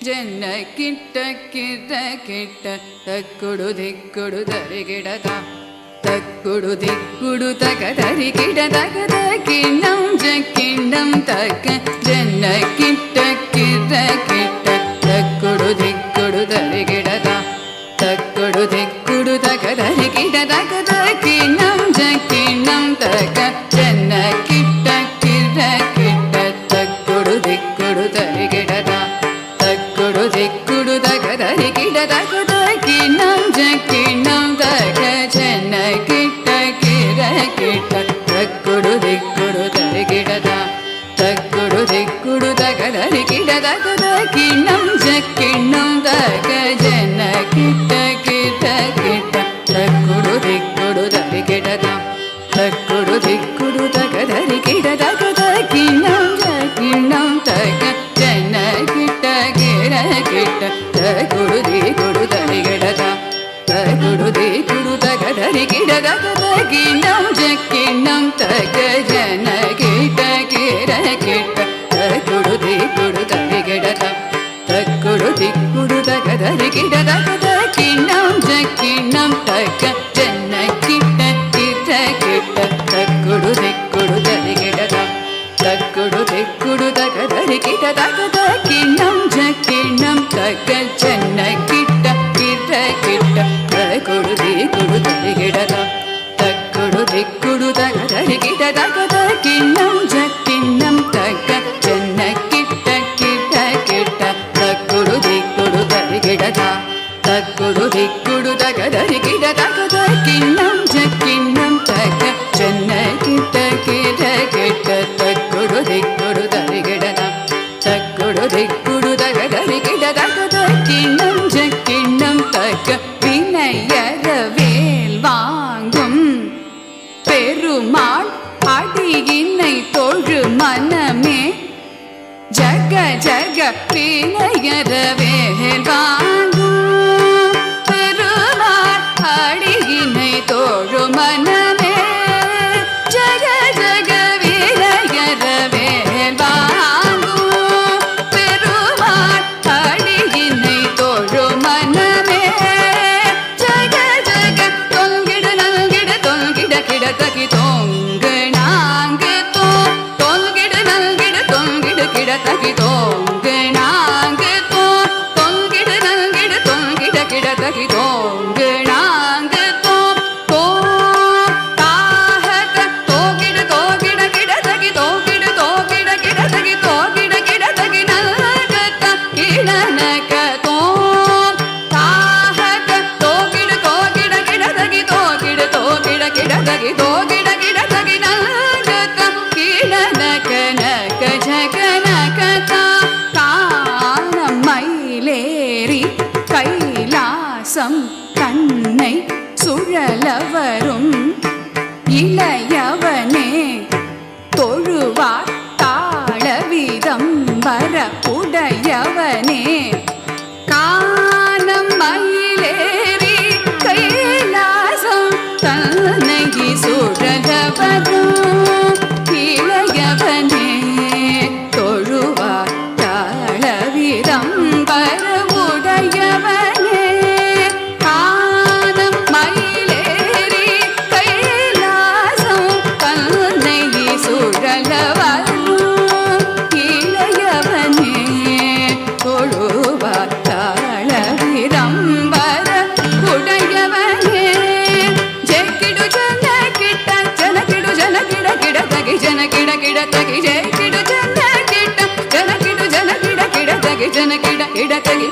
ಜನ ಕಿಟ್ಟ ಕಿಟ್ಟ ಕಿಟ್ಟ ತಕ್ಕುಡು ದಿಕ್ಕುಡು ದರಿಗಿಡದ ತಕ್ಕುಡು ದಿಕ್ಕುಡು ತಕ ದರಿಗಿಡದ ಕಿಣ್ಣಂ ಜಕ್ಕಿಣ್ಣಂ ತಕ್ಕ ಜನ ಕಿಟ್ಟ ಕಿಟ್ಟ ಕಿಟ್ಟ ತಕ್ಕುಡು ದಿಕ್ಕುಡು ದರಿಗಿಡದ ತಕ್ಕುಡು ದಿಕ್ಕುಡು ತಕ ದರಿಗಿಡದ ಕಿಣ್ಣಂ ಜಕ್ಕಿಣ್ಣಂ ತಕ್ಕ ಜನ ಕಿಟ್ಟ ಕಿಟ್ಟ ಕಿಟ್ಟ ತಕ್ಕುಡು ದಿಕ್ಕುಡು ದರಿಗಿಡದ ತಕ್ಕುಡು ದಿಕ್ಕುಡು ತಕ ದರಿಗಿಡದ ಕಿಣ್ಣಂ ಜಕ್ಕಿಣ್ಣಂ ತಕ ಜನ ಕಿಟ್ಟ ಕಿರ ಕಿಟ್ಟ ತಕ್ಕುಡು ದಿಕ್ಕುಡು ದರಿಗಿಡದ ತಕ್ಕುಡು ದಿಕ್ಕುಡು ತಕ ದರಿಗಿಡದ ಕಿಣ್ಣಂ ಜಕ್ಕಿಣ್ಣಂ ತಕ ಜನ ಕಿಟ್ಟ ಕಿರ ಕಿಟ್ಟ ತಕ್ಕುಡು ದಿಕ್ಕುಡು ದರಿಗಿಡದ ತಕ್ಕುಡು ದಿಕ್ಕುಡು ತಕ ದರಿಗಿಡದ ಕಿಣ್ಣಂ ಜಕ್ಕಿಣ್ಣಂ ತಕ ಜನ ಕಿಟ್ಟ ಕಿರ ಕಿಟ್ಟ ತಕ್ಕುಡು ದಿಕ್ಕುಡು ದರಿಗಿಡದ ತಕ್ಕುಡು ದಿಕ್ಕುಡು ತಕ ದರಿಗಿಡದ ಕಿಣ್ಣಂ ಜಕ್ಕಿಣ್ಣಂ ತಕ ಜನ ಕಿಟ್ಟ ಕಿರ ಕಿಟ್ಟ ತಕ್ಕುಡು ದಿಕ್ಕುಡು ದರಿಗಿಡದ ತಕ್ಕುಡು ದಿಕ್ಕುಡು ತಕ ದರಿಗಿಡದ ಕಿಣ್ಣಂ ಜಕ್ಕಿಣ್ಣಂ ತಕ ಜನ ಕಿಟ್ಟ ಕಿರ ಕಿಟ್ಟ ತಕ್ಕುಡು ದಿಕ್ಕುಡು ದರಿಗಿಡದ ತಕ್ಕುಡು ದಿಕ್ಕುಡು ತಕ ದರಿಗಿಡದ ಕಿಣ್ಣಂ ಜಕ್ಕಿಣ್ಣಂ ತಕ ಜನ ಕಿಟ್ಟ ಕಿರ ಕಿಟ್ಟ ತಕ್ಕುಡು ದಿಕ್ಕುಡು ದರಿಗಿಡದ ತಕ್ಕುಡು ದಿಕ್ಕುಡು ತಕ ದರಿಗಿಡದ ಕಿಣ್ಣಂ ಜಕ್ಕಿಣ್ಣಂ ತಕ ಜನ ಕಿಟ್ಟ ಕಿರ ಕಿಟ್ಟ ತಕ್ಕುಡು ದಿಕ್ಕುಡು ದರಿಗಿಡದ ತಕ್ಕುಡು ದಿಕ್ಕುಡು ತಕ ದರಿಗಿಡದ ಕಿಣ್ಣಂ ಜಕ್ಕಿಣ್ಣಂ ತಕ ಜನ ಕಿಟ್ಟ ಕಿರ ಕಿಟ್ಟ ತಕ್ಕುಡು ದಿಕ್ಕುಡು ದರಿಗಿಡದ ತಕ್ಕುಡು ದಿಕ್ಕುಡು ತಕ ದರಿಗಿಡದ ಕಿಣ್ಣಂ ಜಕ್ಕಿಣ್ಣಂ ತಕ வினையற வேல் வாங்கும் பெருமாள் அடியினை தொழு மனமே ஜக ஜக வினையற வேல் வாங்கும் பெருமாள் அடியினை தொழு மனமே ஜக ஜக வினையற வேல் வாங்கும் பெருமாள் அடியினை தொழு மனமே ஜக ஜக தொங்கிட நல்கிட தொங்கிட கிடதகி தொங்கு நாங்கு தொங்கிட நல்கிட தொங்கிட கிடதகி தொங்கு நாங்கு தொங்கிட நல்கிட தொங்கிட கிடதகி தொங்கு நாங்கு தாஹக தோகிட தோகிட கிடதகி தோகிட தோகிட கிடதகி தோகிட கிடதகி நல்கத கிடனக தாஹக தோகிட தோகிட கிடதகி தோகிட தோகிட கிடதகி தோகிட கிடதகி நல்கத கிடனக நக ஜகனக காணம் மயிலேறி கைலாசம் தன்னை சுழலவரும் இளையவனே தொழுவார் தாளவிதம் வரப்புடையவனே காணம் மயிலேறி கைலாசம் தன்னை சுழலவரும் இளையவனே தொழுவார் தாளவிதம் வரவுடையவனே காணம் மயிலேறி கைலாசம் தன்னை சுழலவரும் இளையவனே தொழுவார் தாளவிதம் வரவுடையவனே ஜெக்கிடு ஜன கிட்ட ஜன கிடு ஜன கிட கிடதகி ஜன கிட கிடதகி ஜெக்கிடு ஜன கிட்ட ஜன கிடு ஜன கிட கிடதகி ஜன கிட கிடதகி